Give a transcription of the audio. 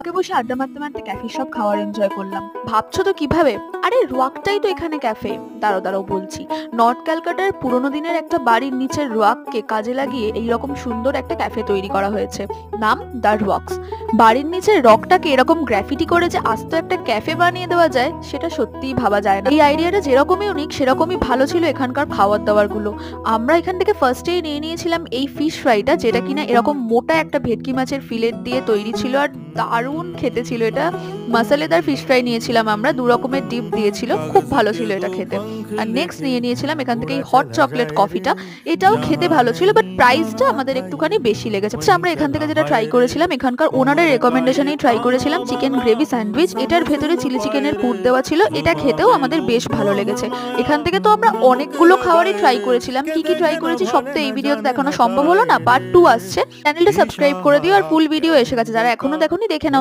বসে আড্ডা মারতে মারতে ক্যাফে সব খাওয়ার এনজয় করলাম। ভাবছো তো কিভাবে? আরে রোয়াকটাই তো এখানে ক্যাফে। দাঁড়াও বলছি। নর্থ ক্যালকাটার পুরোনো দিনের একটা বাড়ির নিচের রোয়াককে কাজে লাগিয়ে এইরকম সুন্দর একটা ক্যাফে তৈরি করা হয়েছে। নাম দ্য রক্স। বাড়ির নিচের রকটাকে এরকম গ্রাফিটি করে যে আস্ত একটা ক্যাফে বানিয়ে দেওয়া যায় সেটা সত্যিই ভাবা যায় না। এই আইডিয়াটা যেরকমই ইউনিক সেরকমই ভালো ছিল এখানকার খাবার দাবার গুলো। আমরা এখান থেকে ফার্স্টেই নিয়েছিলাম এই ফিশ ফ্রাইটা, যেটা কিনা এরকম মোটা একটা ভেটকি মাছের ফিলেট দিয়ে তৈরি ছিল আর দারুণ খেতে ছিল এটা। মশালেদার ফিশ ফ্রাই নিয়েছিলাম আমরা, 2 রকমের ডিপ দিয়েছিল, খুব ভালো ছিল এটা খেতে। আর নেক্সট নিয়েছিলাম এখান থেকে এই হট চকলেট কফিটা। এটাও খেতে ভালো ছিল, বাট প্রাইসটা আমাদের একটুখানি বেশি লেগেছে। আমরা এখান থেকে যেটা ট্রাই করেছিলাম, এখানকার ওনারের রেকমেন্ডেশনেই ট্রাই করেছিলাম চিকেন গ্রেভি স্যান্ডউইচ। এটার ভেতরে চিলি চিকেনের পুর দেওয়া ছিল, এটা খেতেও আমাদের বেশ ভালো লেগেছে। এখান থেকে তো আমরা অনেকগুলো খাবারই ট্রাই করেছিলাম। কি কি ট্রাই করেছি সব তো এই ভিডিওতে দেখানো সম্ভব হলো না, পার্ট 2 আসছে। চ্যানেলটা সাবস্ক্রাইব করে দিও, আর ফুল ভিডিও এসে গেছে, যারা এখনো দেখোনি দেখে নাও।